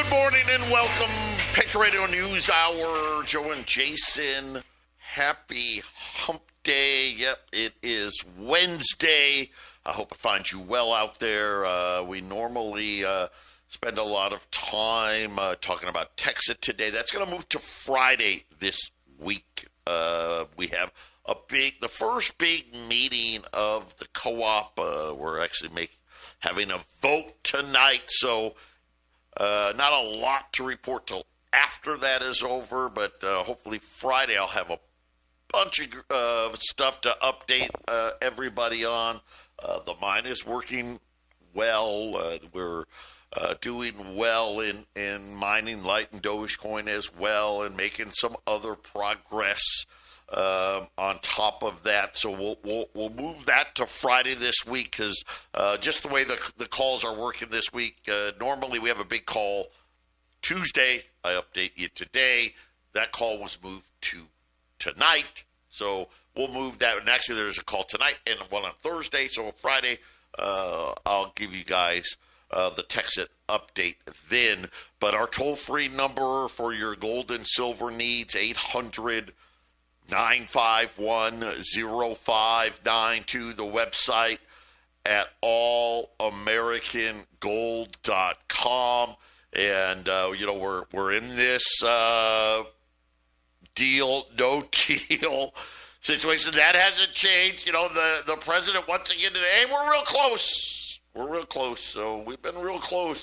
Good morning and welcome. Patriot Radio News Hour. Joe and Jason. Happy Hump Day. Yep, it is Wednesday. I hope it finds you well out there. We normally spend a lot of time talking about Texas today. That's going to move to Friday this week. We have the first big meeting of the co-op. We're actually having a vote tonight, so not a lot to report till after that is over, but hopefully Friday I'll have a bunch of stuff to update everybody on. The mine is working well. We're doing well in mining light and Dogecoin as well, and making some other progress on top of that. So we'll move that to Friday this week, because just the way the calls are working this week, normally we have a big call Tuesday. I update you today. That call was moved to tonight, so we'll move that. And actually, there's a call tonight and one on Thursday. So Friday, I'll give you guys the Texas update then. But our toll-free number for your gold and silver needs, 800-951-0592. The website at allamericangold.com. And, we're in this deal, no deal situation. That hasn't changed. The president once again today, hey, we're real close. We're real close. So we've been real close.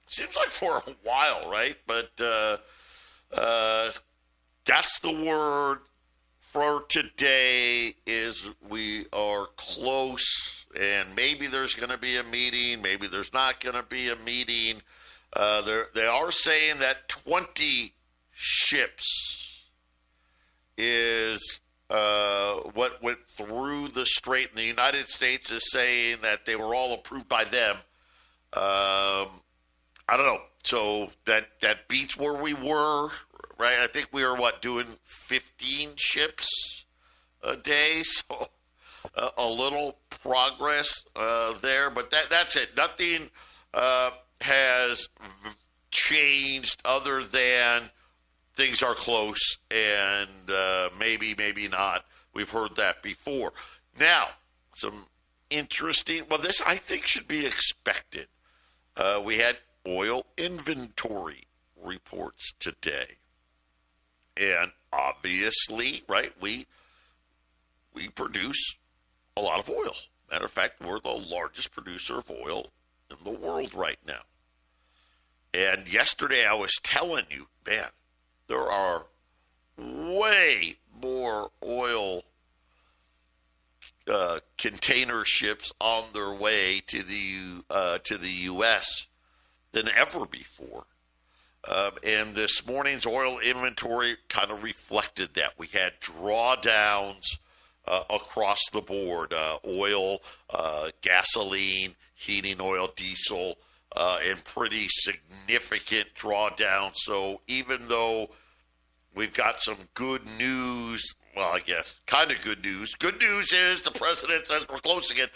Seems like for a while, right? But that's the word for today, is we are close, and maybe there's going to be a meeting, maybe there's not going to be a meeting. They are saying that 20 ships is what went through the strait, and the United States is saying that they were all approved by them. I don't know. So that beats where we were, right? I think we were, doing 15 ships a day, so a little progress there, but that's it. Nothing has changed other than things are close, and maybe not. We've heard that before. Now, some interesting, this I think should be expected. We had oil inventory reports today. And obviously, right, we produce a lot of oil. Matter of fact, we're the largest producer of oil in the world right now. And yesterday I was telling you, man, there are way more oil container ships on their way to the U.S. than ever before. And this morning's oil inventory kind of reflected that. We had drawdowns across the board, oil, gasoline, heating oil, diesel, and pretty significant drawdowns. So even though we've got some good news, I guess kind of good news. Good news is the president says we're close again.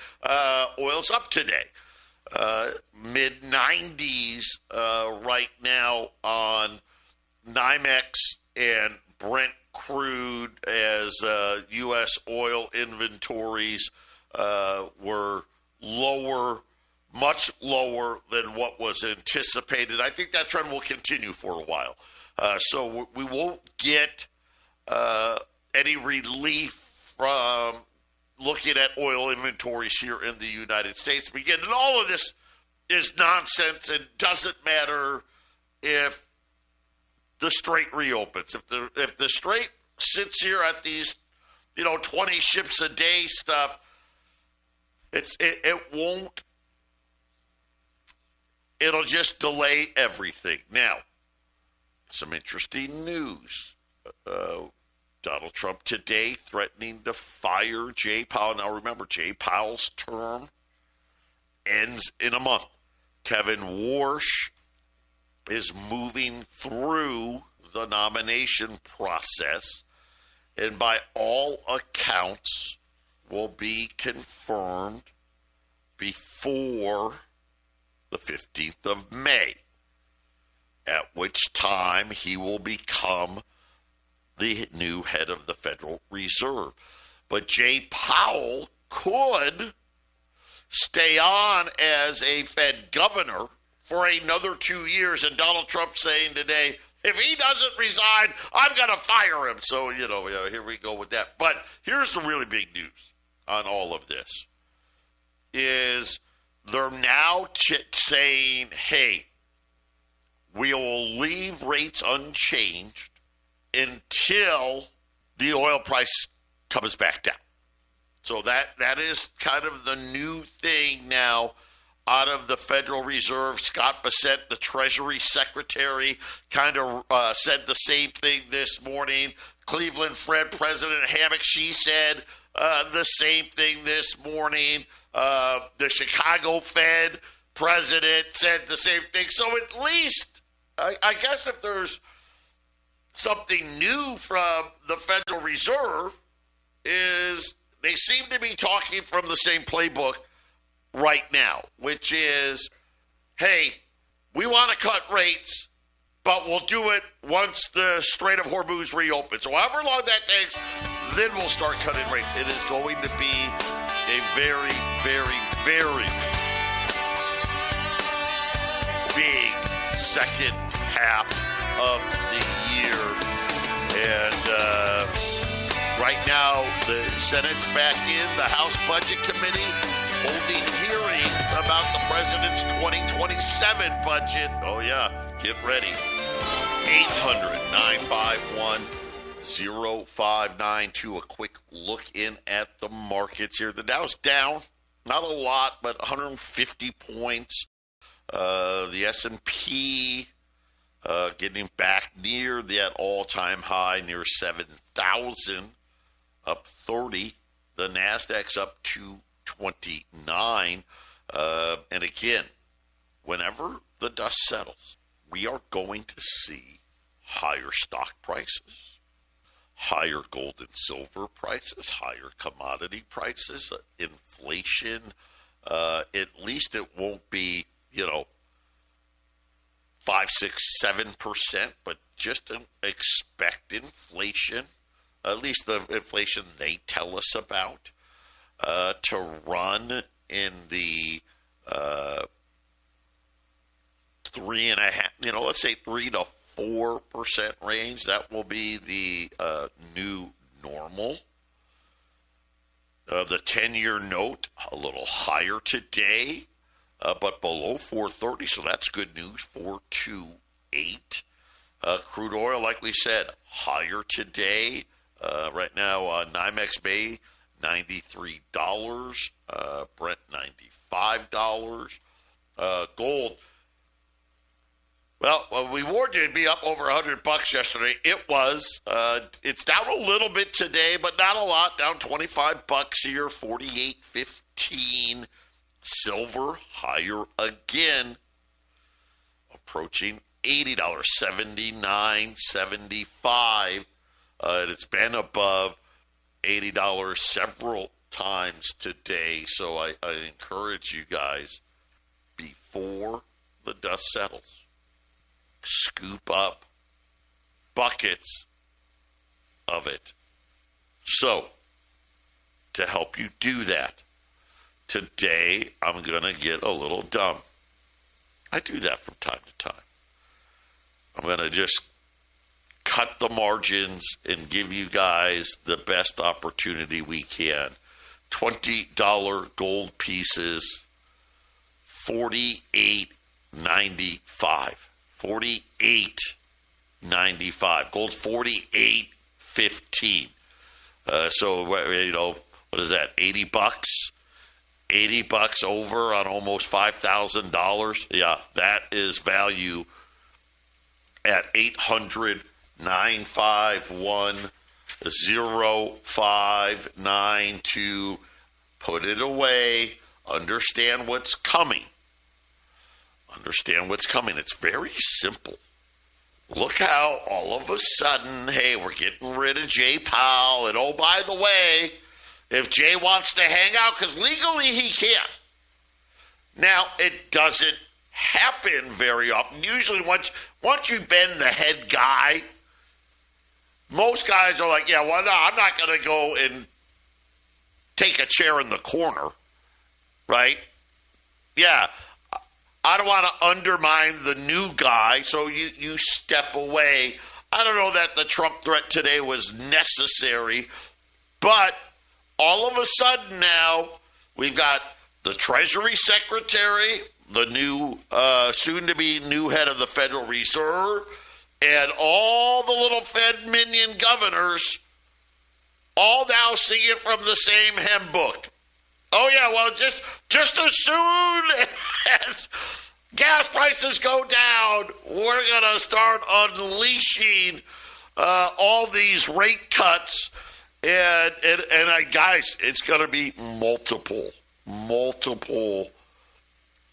Oil's up today. Mid-90s right now on NYMEX and Brent crude, as U.S. oil inventories were lower, much lower than what was anticipated. I think that trend will continue for a while. So we won't get any relief from looking at oil inventories here in the United States. Again, and all of this is nonsense and doesn't matter if the strait reopens. If the strait sits here at these, 20 ships a day stuff, it won't. It'll just delay everything. Now, some interesting news. Donald Trump today threatening to fire Jay Powell. Now remember, Jay Powell's term ends in a month. Kevin Warsh is moving through the nomination process, and by all accounts will be confirmed before the 15th of May. at which time he will become the new head of the Federal Reserve. But Jay Powell could stay on as a Fed governor for another 2 years, and Donald Trump saying today, if he doesn't resign, I'm going to fire him. So, here we go with that. But here's the really big news on all of this, is they're now saying, hey, we'll leave rates unchanged until the oil price comes back down. So that is kind of the new thing now out of the Federal Reserve. Scott Bessent, the Treasury Secretary, kind of said the same thing this morning. Cleveland Fed President Hammack, she said the same thing this morning. The Chicago Fed President said the same thing. So at least, I guess if there's something new from the Federal Reserve, is they seem to be talking from the same playbook right now, which is, hey, we want to cut rates, but we'll do it once the Strait of Hormuz reopens. So however long that takes, then we'll start cutting rates. It is going to be a very, very, very big second half of the year. And right now, the Senate's back in. The House Budget Committee holding hearings about the president's 2027 budget. Oh, yeah. Get ready. 800-951-0592. A quick look in at the markets here. The Dow's down. Not a lot, but 150 points. The S&P getting back near that all-time high, near 7,000. Up 30. The NASDAQ's up 229. And again, whenever the dust settles, we are going to see higher stock prices, higher gold and silver prices, higher commodity prices, inflation. At least it won't be, 5, 6, 7%, but just expect inflation. At least the inflation they tell us about, to run in the 3.5, let's say 3 to 4% range. That will be the new normal. The 10-year note a little higher today, but below 430. So that's good news. 428. Crude oil, like we said, higher today. Right now, NYMEX Bay, $93, Brent, $95. Gold, well, we warned you it'd be up over $100 yesterday. It was. It's down a little bit today, but not a lot. Down $25 here, $48.15. Silver, higher again, approaching $80, $79.75. It's been above $80 several times today, so I encourage you guys, before the dust settles, scoop up buckets of it. So, to help you do that, today I'm going to get a little dumb. I do that from time to time. I'm going to just cut the margins and give you guys the best opportunity we can. $20 gold pieces, $48.95. $48.95. Gold's $48.15. So what is that? $80. $80 over on almost $5,000. Yeah, that is value at 800-951-0592. Put it away. Understand what's coming. Understand what's coming. It's very simple. Look how all of a sudden, hey, we're getting rid of Jay Powell. And oh, by the way, if Jay wants to hang out, because legally he can. Now, it doesn't happen very often. Usually once you've been the head guy, most guys are like, yeah, well, no, I'm not going to go and take a chair in the corner, right? Yeah, I don't want to undermine the new guy, so you step away. I don't know that the Trump threat today was necessary, but all of a sudden now we've got the Treasury Secretary, the new, soon-to-be new head of the Federal Reserve, and all the little Fed minion governors all now singing from the same hymn book. Oh, yeah, well, just as soon as gas prices go down, we're going to start unleashing all these rate cuts. And guys, it's going to be multiple.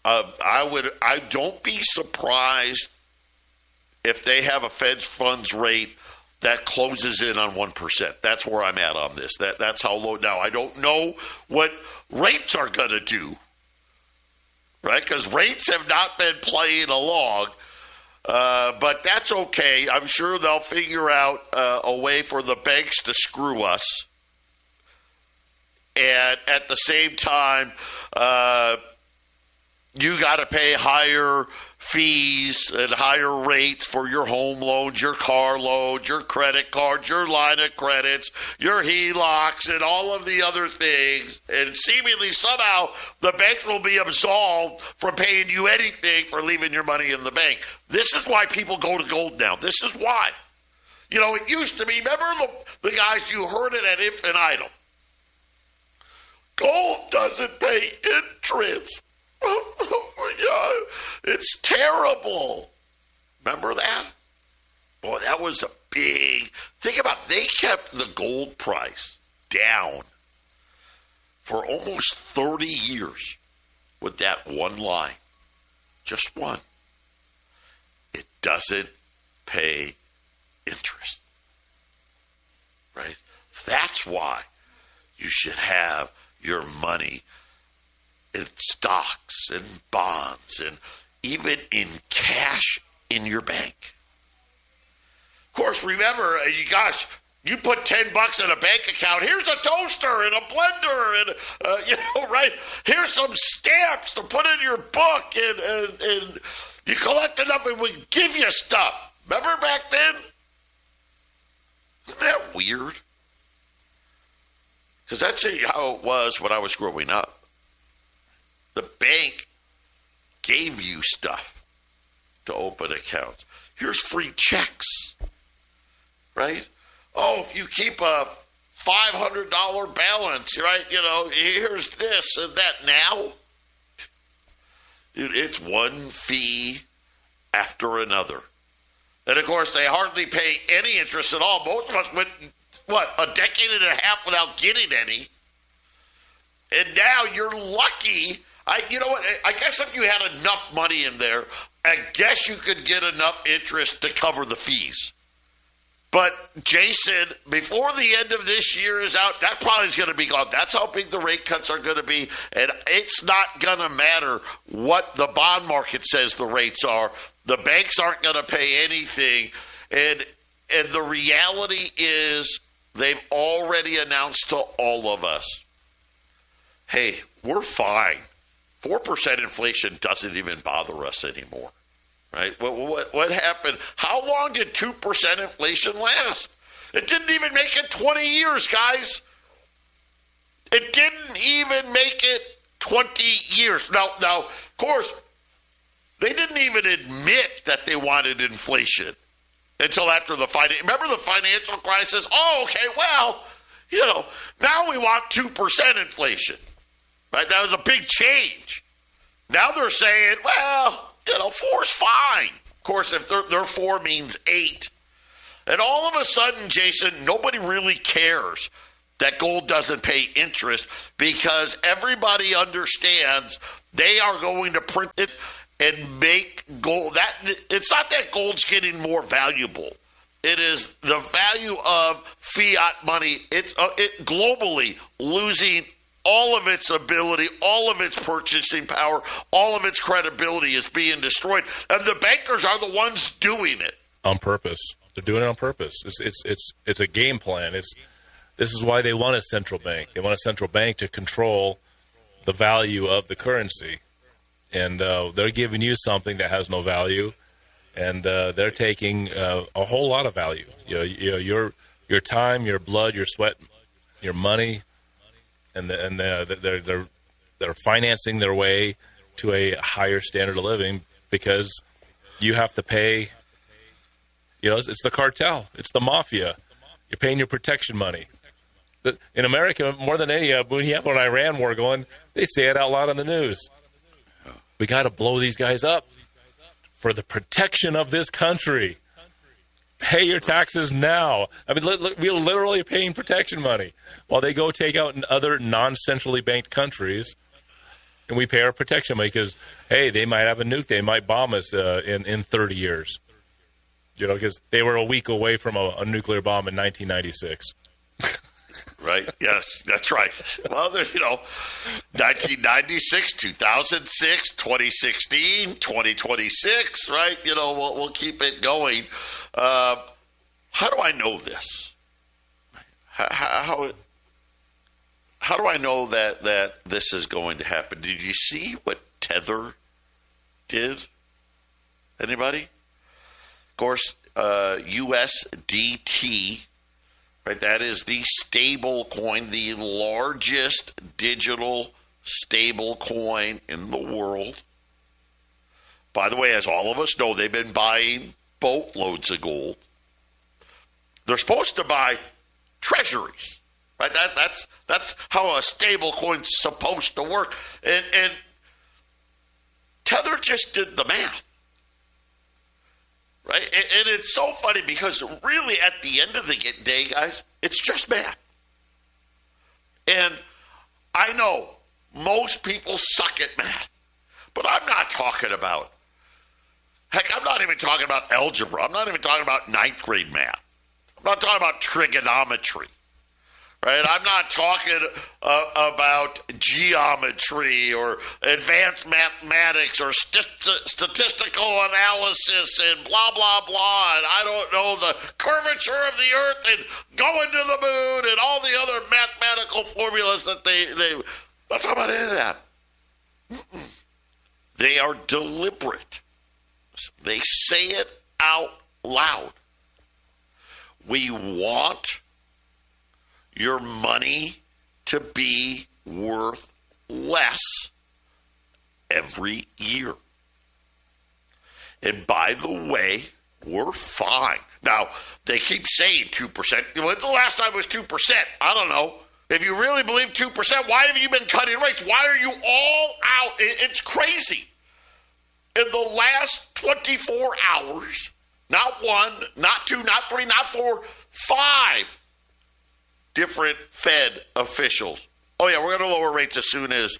I don't be surprised if they have a Fed funds rate that closes in on 1%. That's where I'm at on this. That's how low. Now, I don't know what rates are going to do, right? Because rates have not been playing along. But that's okay. I'm sure they'll figure out a way for the banks to screw us. And at the same time, you got to pay higher fees and higher rates for your home loans, your car loans, your credit cards, your line of credits, your HELOCs, and all of the other things. And seemingly somehow the banks will be absolved from paying you anything for leaving your money in the bank. This is why people go to gold now. This is why. You know, it used to be, remember the guys, you heard it at infinitum. Gold doesn't pay interest. Oh my God, it's terrible. Remember that? Boy, that was a big, think about it, they kept the gold price down for almost 30 years with that one line. Just one. It doesn't pay interest. Right? That's why you should have your money in stocks and bonds and even in cash in your bank. Of course, remember, you put $10 in a bank account. Here's a toaster and a blender and, right? Here's some stamps to put in your book and you collect enough and we give you stuff. Remember back then? Isn't that weird? Because that's how it was when I was growing up. The bank gave you stuff to open accounts. Here's free checks, right? Oh, if you keep a $500 balance, right? You know, here's this and that. Now, it's one fee after another. And, of course, they hardly pay any interest at all. Most of us went, a decade and a half without getting any. And now you're lucky. You know what? I guess if you had enough money in there, I guess you could get enough interest to cover the fees. But, Jason, before the end of this year is out, that probably is going to be gone. That's how big the rate cuts are going to be. And it's not going to matter what the bond market says the rates are. The banks aren't going to pay anything. And the reality is they've already announced to all of us, hey, we're fine. 4% inflation doesn't even bother us anymore, right? What happened? How long did 2% inflation last? It didn't even make it 20 years, guys. It didn't even make it 20 years. Now, of course, they didn't even admit that they wanted inflation until after the remember the financial crisis? Oh, okay, well, now we want 2% inflation. Right? That was a big change. Now they're saying, well, 4's fine. Of course, if their 4 means 8. And all of a sudden, Jason, nobody really cares that gold doesn't pay interest because everybody understands they are going to print it and make gold. It's not that gold's getting more valuable. It is the value of fiat money. It's globally losing all of its ability, all of its purchasing power, all of its credibility is being destroyed. And the bankers are the ones doing it. On purpose. They're doing it on purpose. It's a game plan. This is why they want a central bank. They want a central bank to control the value of the currency. And they're giving you something that has no value, and they're taking a whole lot of value. Your time, your blood, your sweat, your money, and they're financing their way to a higher standard of living because you have to pay. It's the cartel. It's the mafia. You're paying your protection money. In America, more than any, when you have an Iran war going, they say it out loud on the news. We got to blow these guys up for the protection of this country. Pay your taxes now. I mean, we're literally paying protection money while they go take out in other non-centrally banked countries, and we pay our protection money because, hey, they might have a nuke. They might bomb us in 30 years. Because they were a week away from a nuclear bomb in 1996. Right. Yes, that's right. Well, 1996, 2006, 2016, 2026, right? We'll keep it going. How do I know this? How do I know that this is going to happen? Did you see what Tether did? Anybody? Of course, USDT, right? That is the stable coin, the largest digital stable coin in the world. By the way, as all of us know, they've been buying boatloads of gold. They're supposed to buy treasuries, right? That's how a stable coin's supposed to work. And Tether just did the math. Right? And it's so funny because really at the end of the day, guys, it's just math. And I know most people suck at math, but I'm not talking about, I'm not even talking about algebra. I'm not even talking about ninth grade math. I'm not talking about trigonometry. Right? I'm not talking about geometry or advanced mathematics or statistical analysis and blah, blah, blah. And I don't know the curvature of the earth and going to the moon and all the other mathematical formulas that they I'm not talking about any of that. They are deliberate. They say it out loud. We want your money to be worth less every year. And by the way, we're fine. Now, they keep saying 2%. When's the last time it was 2%? I don't know. If you really believe 2%, why have you been cutting rates? Why are you all out? It's crazy. In the last 24 hours, not one, not two, not three, not four, 5 different Fed officials. Oh yeah, we're going to lower rates as soon as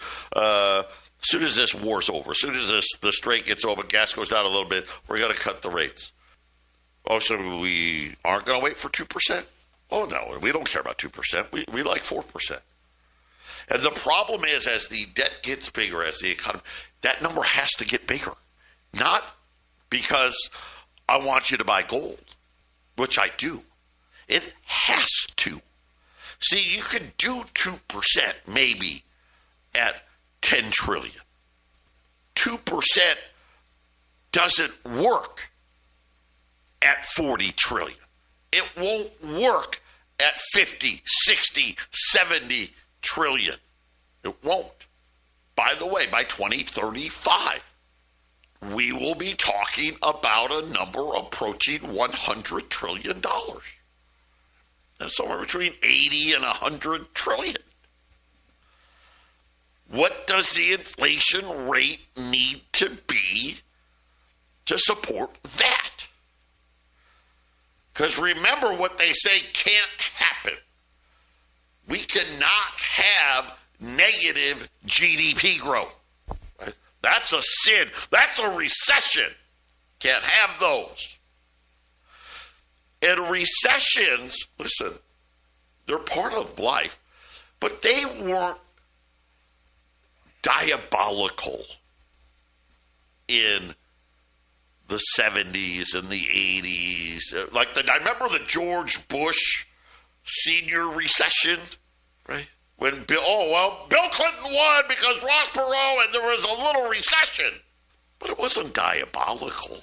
this war's over. As soon as the strait gets over, gas goes down a little bit, we're going to cut the rates. Oh, so we aren't going to wait for 2%? Oh no, we don't care about 2%. We like 4%. And the problem is, as the debt gets bigger, as the economy, that number has to get bigger. Not because I want you to buy gold, which I do. It has to. See, you could do 2% maybe at 10 trillion. 2% doesn't work at 40 trillion. It won't work at 50, 60, 70 trillion. It won't. By the way, by 2035, we will be talking about a number approaching $100 trillion. And somewhere between 80 and 100 trillion. What does the inflation rate need to be to support that? Because remember what they say can't happen. We cannot have negative GDP growth. That's a sin. That's a recession. Can't have those. And recessions, listen, they're part of life, but they weren't diabolical in the 70s and the 80s. I remember the George Bush senior recession, right? When Bill Clinton won because Ross Perot, and there was a little recession. But it wasn't diabolical.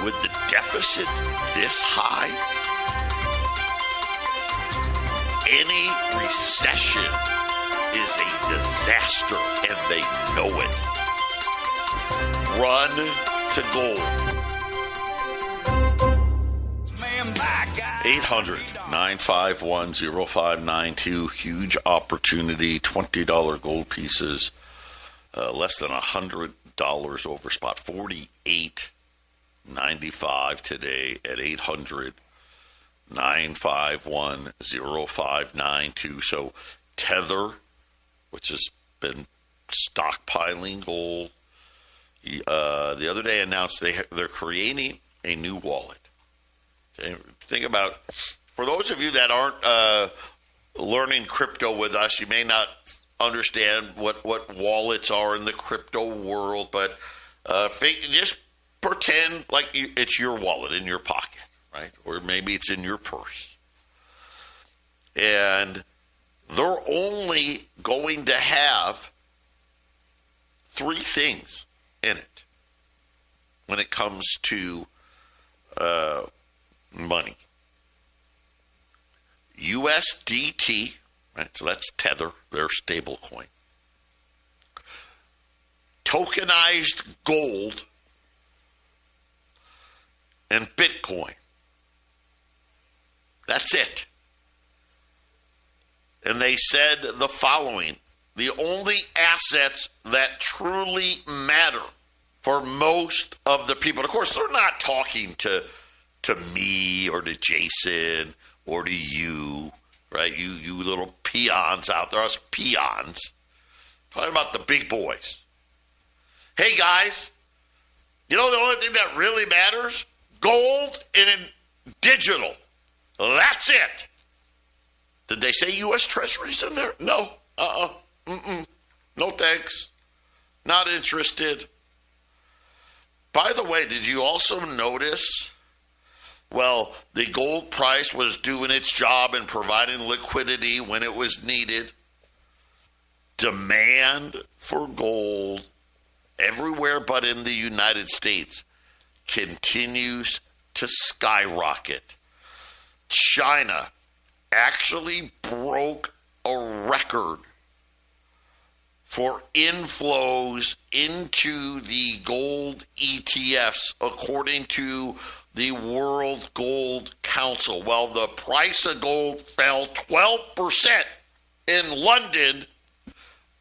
With the deficits this high, any recession is a disaster, and they know it. Run to gold. 800-951-0592. Huge opportunity. $20 gold pieces. Less than $100 over spot. $48.95 today at 800-951-0592. So Tether, which has been stockpiling gold, the other day announced they're creating a new wallet. Okay? Think about, for those of you that aren't learning crypto with us, you may not understand what wallets are in the crypto world, but just pretend like it's your wallet in your pocket, right? Or maybe it's in your purse. And they're only going to have 3 things in it when it comes to money. USDT, right? So that's Tether, their stable coin. Tokenized gold and Bitcoin. That's it. And they said the following: the only assets that truly matter for most of the people. Of course, they're not talking to me or to Jason or to you, right? You little peons out there, us peons. Talking about the big boys. Hey, guys, you know the only thing that really matters? Gold and digital. That's it. Did they say U.S. Treasuries in there? No. No thanks. Not interested. By the way, did you also notice, well, the gold price was doing its job in providing liquidity when it was needed. Demand for gold everywhere but in the United States continues to skyrocket. China actually broke a record for inflows into the gold ETFs, according to the World Gold Council. Well, the price of gold fell 12% in London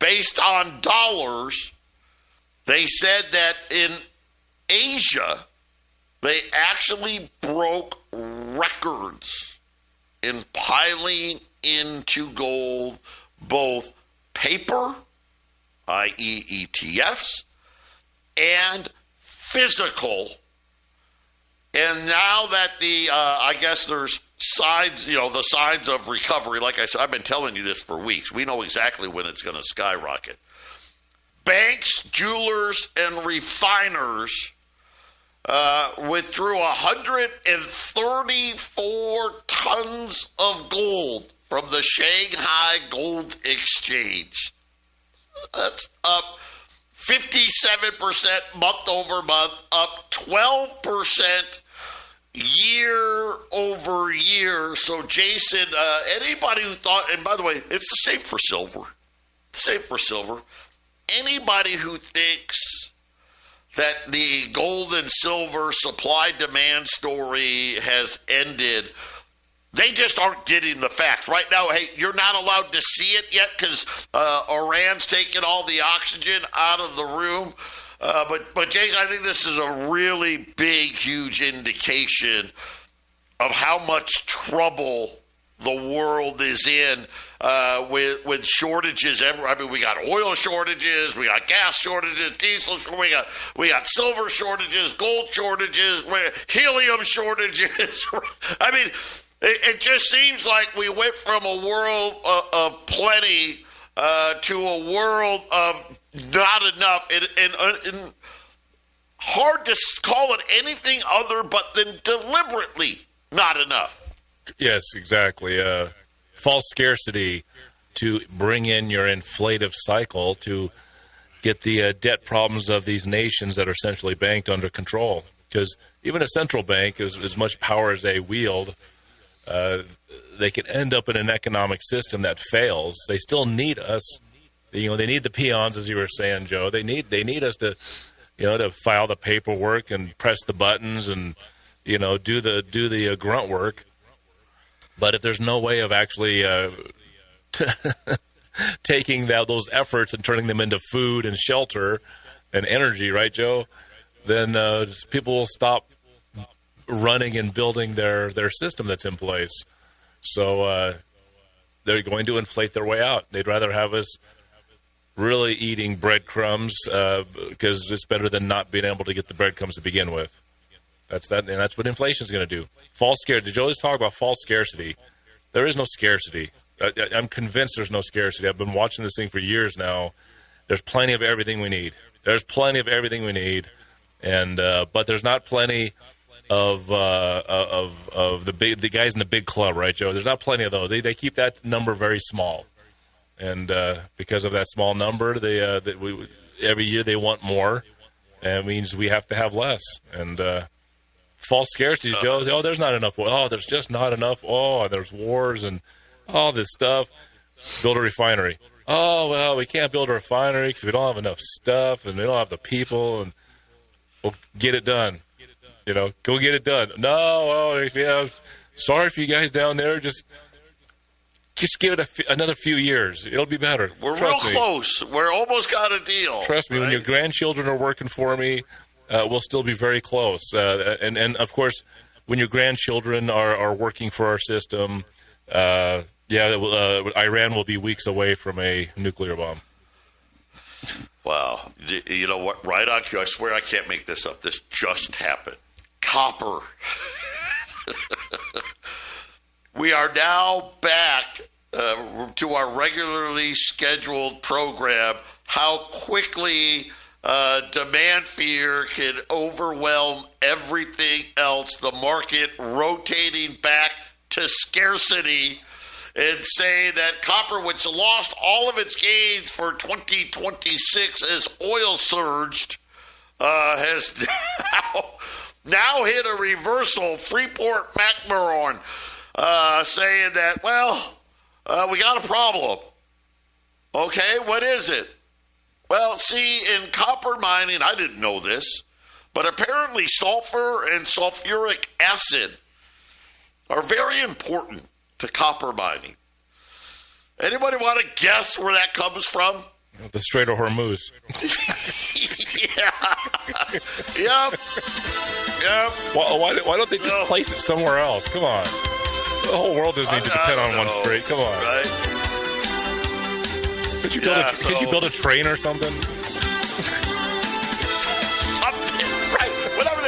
based on dollars. They said that in Asia, they actually broke records in piling into gold, both paper, i.e. ETFs, and physical. And now that I guess there's signs, the signs of recovery. Like I said, I've been telling you this for weeks. We know exactly when it's going to skyrocket. Banks, jewelers, and refiners withdrew 134 tons of gold from the Shanghai Gold Exchange. That's up 57% month over month, up 12% year over year. So, Jason, anybody who thought, and by the way, it's the same for silver. Same for silver. Anybody who thinks that the gold and silver supply-demand story has ended, they just aren't getting the facts. Right now, hey, you're not allowed to see it yet because Iran's taking all the oxygen out of the room. But Jason, I think this is a really big, huge indication of how much trouble the world is in with shortages. We got oil shortages, we got gas shortages, diesel, we got silver shortages, gold shortages, helium shortages. I mean, It just seems like we went from a world of plenty to a world of not enough, and hard to call it anything other but than deliberately not enough. Yes, exactly. False scarcity to bring in your inflative cycle to get the debt problems of these nations that are centrally banked under control. Because even a central bank, as much power as they wield, they can end up in an economic system that fails. They still need us. They need the peons, as you were saying, Joe. They need us to, to file the paperwork and press the buttons and, do the grunt work. But if there's no way of actually taking those efforts and turning them into food and shelter and energy, right, Joe? Then people will stop running and building their system that's in place. So they're going to inflate their way out. They'd rather have us really eating breadcrumbs because it's better than not being able to get the breadcrumbs to begin with. That's what inflation is going to do. False scarcity. Did you always talk about false scarcity? There is no scarcity. I'm convinced there's no scarcity. I've been watching this thing for years now. There's plenty of everything we need. And but there's not plenty of the guys in the big club, right, Joe? There's not plenty of those. They keep that number very small, and because of that small number, every year they want more, and it means we have to have less. And false scarcity, Joe. Oh, there's not enough. Oh, there's just not enough. Oh, there's wars and all this stuff. Build a refinery. Oh, well, we can't build a refinery because we don't have enough stuff, and we don't have the people, and we'll get it done. Go get it done. No, sorry for you guys down there. Just give it another few years. It'll be better. We're real close. We're almost got a deal. Trust me, right? When your grandchildren are working for me, we'll still be very close. And of course, when your grandchildren are working for our system, Iran will be weeks away from a nuclear bomb. Wow. You know what? Right on cue. I swear I can't make this up. This just happened. Copper. We are now back to our regularly scheduled program. How quickly demand fear can overwhelm everything else. The market rotating back to scarcity and say that copper, which lost all of its gains for 2026 as oil surged, has now hit a reversal. Freeport-McMoRan saying that, we got a problem. Okay, what is it? Well, see, in copper mining, I didn't know this, but apparently sulfur and sulfuric acid are very important to copper mining. Anybody want to guess where that comes from? The Strait of Hormuz. Yep. Why don't they just place it somewhere else? Come on. The whole world doesn't need to depend on one strait. Come on. Right? Could you build a train or something? Something, right. Whatever.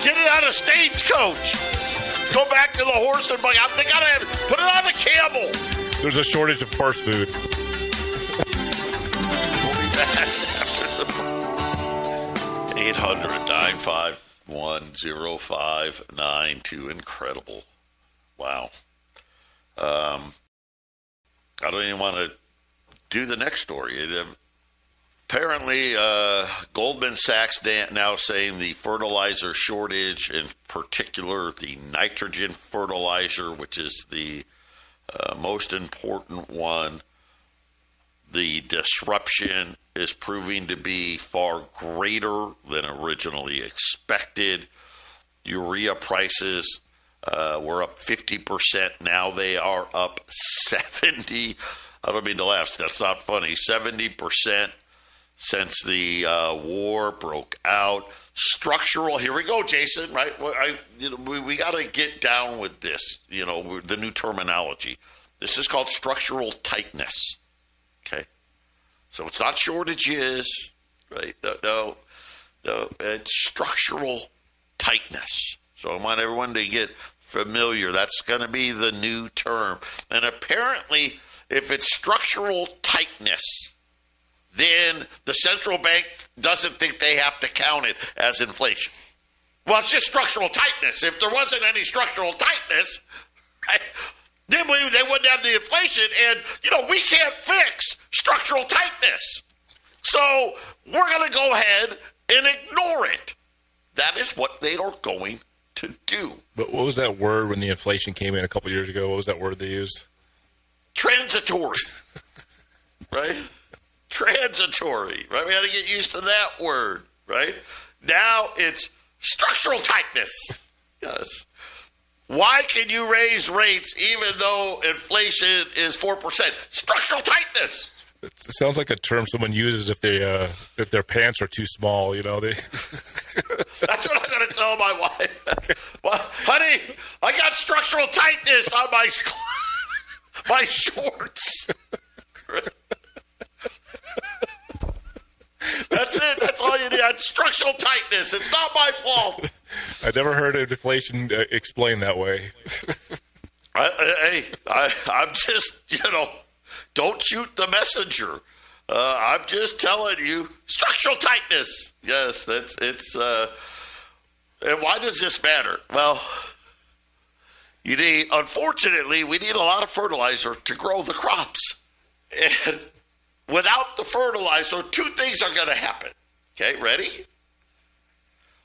Get it on a stagecoach. Let's go back to the horse and buggy. They got to put it on a camel. There's a shortage of horse food. We'll be back after the 800-951-0592. Incredible. Wow. I don't even want to do the next story. Apparently, Goldman Sachs now saying the fertilizer shortage, in particular the nitrogen fertilizer, which is the most important one, the disruption is proving to be far greater than originally expected. Urea prices were up 50%. Now they are up 70%. I don't mean to laugh. That's not funny. 70% since the war broke out. Structural. Here we go, Jason. Right? We got to get down with this. The new terminology. This is called structural tightness. Okay, so it's not shortages, right? No, it's structural tightness. So I want everyone to get familiar. That's going to be the new term. And apparently, if it's structural tightness, then the central bank doesn't think they have to count it as inflation. Well, it's just structural tightness. If there wasn't any structural tightness, right, then they wouldn't have the inflation. And, we can't fix structural tightness. So we're going to go ahead and ignore it. That is what they are going to do. But what was that word when the inflation came in a couple years ago? What was that word they used? Transitory. Right? Transitory. Right? We got to get used to that word. Right? Now it's structural tightness. Yes. Why can you raise rates even though inflation is 4%? Structural tightness. It sounds like a term someone uses if their pants are too small. That's what I'm going to tell my wife. Well, honey, I got structural tightness on my shorts. That's it. That's all you need. That's structural tightness. It's not my fault. I never heard of inflation explained that way. I'm just, don't shoot the messenger. I'm just telling you, structural tightness. Yes, and why does this matter? Well, unfortunately, we need a lot of fertilizer to grow the crops. And without the fertilizer, two things are going to happen. Okay, ready?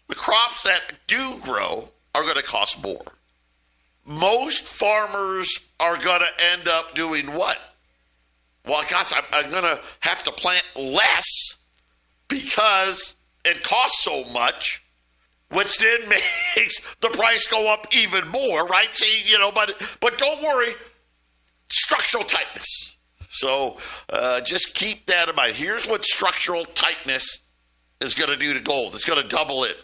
The crops that do grow are going to cost more. Most farmers are going to end up doing what? Well, gosh, I'm going to have to plant less because it costs so much, which then makes the price go up even more, right? See, but don't worry, structural tightness. So just keep that in mind. Here's what structural tightness is going to do to gold. It's going to double it.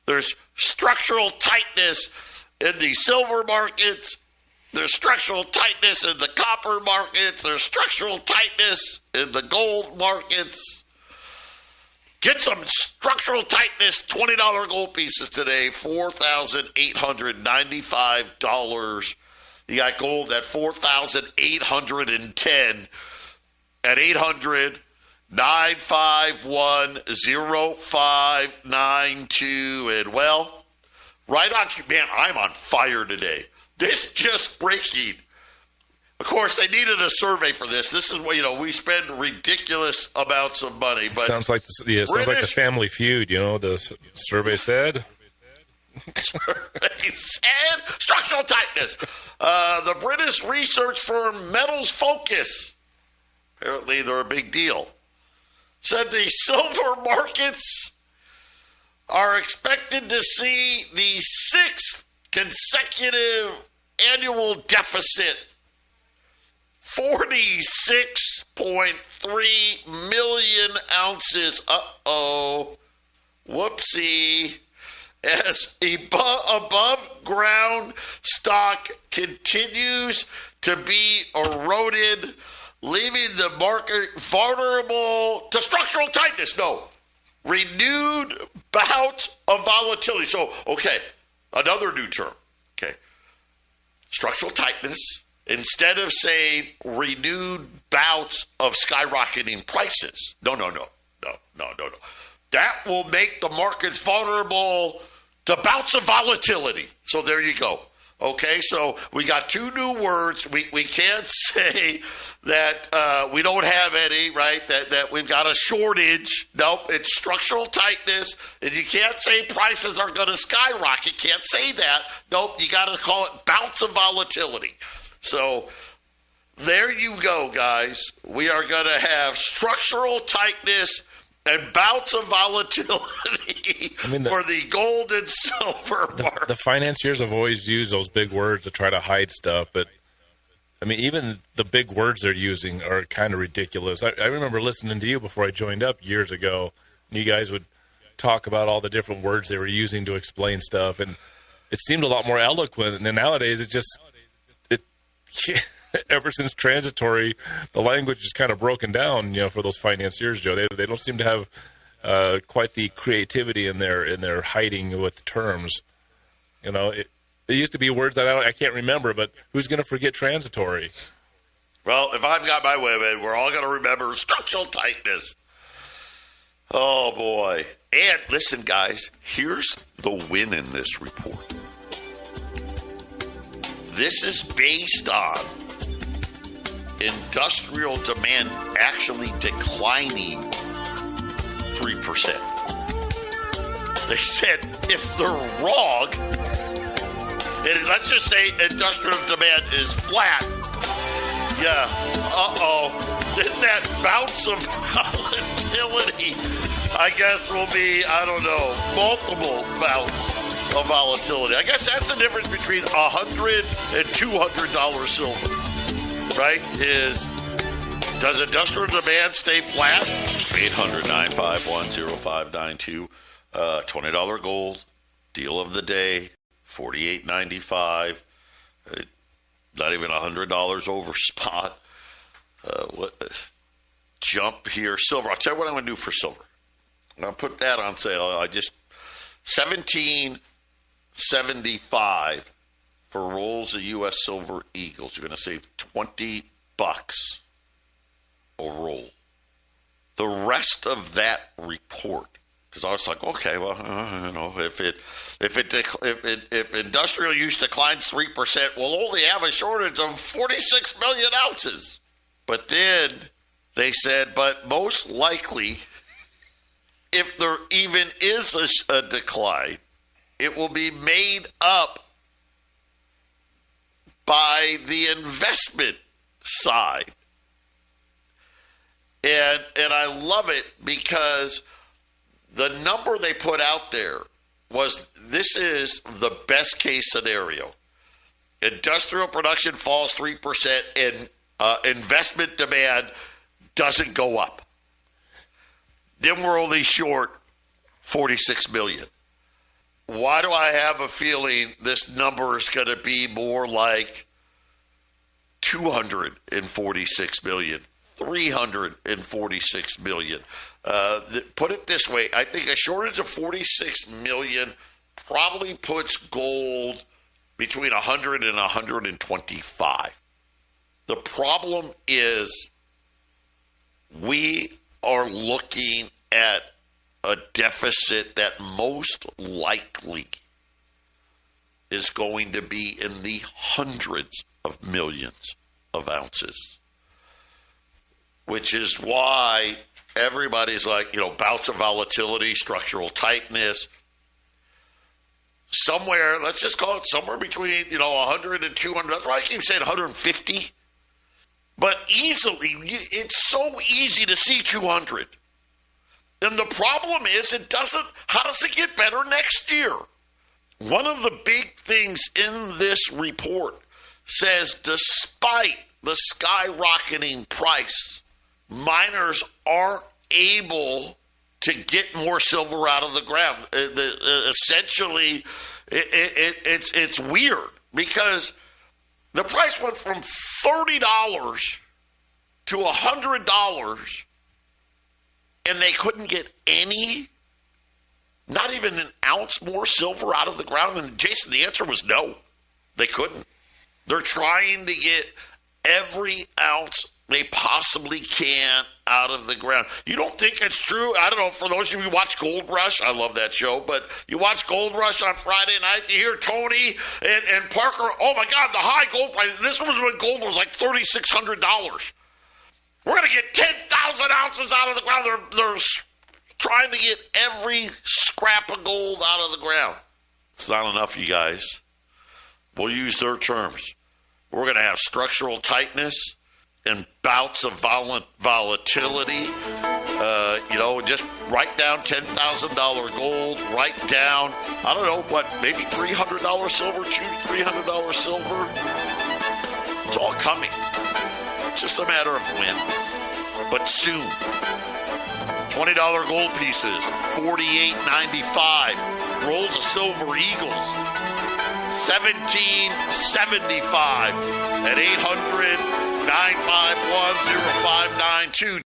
There's structural tightness in the silver markets. There's structural tightness in the copper markets. There's structural tightness in the gold markets. Get some structural tightness, $20 gold pieces today, $4,895. You got gold at $4,810 at 800-951-0592. And, well, right on, man, I'm on fire today. This just breaking. Of course, they needed a survey for this. This is what, we spend ridiculous amounts of money. But sounds like the Family Feud, the survey said. Survey said structural tightness. The British research firm Metals Focus, apparently they're a big deal, said the silver markets are expected to see the sixth consecutive annual deficit, 46.3 million ounces. Uh-oh. Whoopsie. As above ground stock continues to be eroded, leaving the market vulnerable to structural tightness. No. Renewed bouts of volatility. So, okay, another new term. Okay. Structural tightness. Instead of saying renewed bouts of skyrocketing prices. No. That will make the markets vulnerable to bouts of volatility. So there you go. Okay, so we got two new words. We can't say that we don't have any, right? That we've got a shortage. Nope, it's structural tightness. And you can't say prices are going to skyrocket. Can't say that. Nope, you got to call it bouts of volatility. So there you go, guys. We are going to have structural tightness and bouts of volatility for the gold and silver market. The financiers have always used those big words to try to hide stuff, but even the big words they're using are kind of ridiculous. I remember listening to you before I joined up years ago, and you guys would talk about all the different words they were using to explain stuff, and it seemed a lot more eloquent. And nowadays, ever since transitory, the language is kind of broken down, for those financiers, Joe. They don't seem to have quite the creativity in their hiding with terms. It used to be words that I can't remember, but who's going to forget transitory? Well, if I've got my way, man, we're all going to remember structural tightness. Oh, boy. And listen, guys, here's the win in this report. This is based on industrial demand actually declining 3%. They said if they're wrong, and let's just say industrial demand is flat, yeah, then that bounce of volatility, I guess, will be, I don't know, multiple bouts of volatility. I guess that's the difference between $100 and $200 silver, right? Does industrial demand stay flat? 800-951-0592. $20 gold, deal of the day, $48.95. Not even $100 over spot. Jump here. Silver. I'll tell you what I'm going to do for silver. I'm going to put that on sale. I just $17.75 for rolls of U.S. Silver Eagles. You're going to save $20 a roll. The rest of that report, because I was like, okay, well, if industrial use declines 3%, we'll only have a shortage of 46 million ounces. But then they said, but most likely, if there even is a decline, it will be made up by the investment side. And I love it because the number they put out there was, this is the best case scenario. Industrial production falls 3% and investment demand doesn't go up. Then we're only short 46 million. Why do I have a feeling this number is going to be more like 246 million, 346 million? Put it this way, I think a shortage of 46 million probably puts gold between 100 and 125. The problem is we are looking at a deficit that most likely is going to be in the hundreds of millions of ounces, which is why everybody's like, bouts of volatility, structural tightness. Somewhere, let's just call it somewhere between, 100 and 200. That's why I keep saying 150. But easily, it's so easy to see 200. And the problem is, how does it get better next year? One of the big things in this report says, despite the skyrocketing price, miners aren't able to get more silver out of the ground. Essentially, it's weird because the price went from $30 to $100, and they couldn't get not even an ounce more silver out of the ground. And Jason, the answer was no, they couldn't. They're trying to get every ounce they possibly can out of the ground. You don't think it's true? I don't know. For those of you who watch Gold Rush, I love that show, but you watch Gold Rush on Friday night, you hear Tony and Parker, oh my God, the high gold price. This was when gold was like $3,600. We're going to get 10,000 ounces out of the ground. They're trying to get every scrap of gold out of the ground. It's not enough, you guys. We'll use their terms. We're going to have structural tightness and bouts of volatility. Just write down $10,000 gold, write down, I don't know, maybe $300 silver, $300 silver. It's all coming. It's just a matter of when. But soon. $20 gold pieces, $48.95. Rolls of silver eagles, $17.75 at 800-951-0592.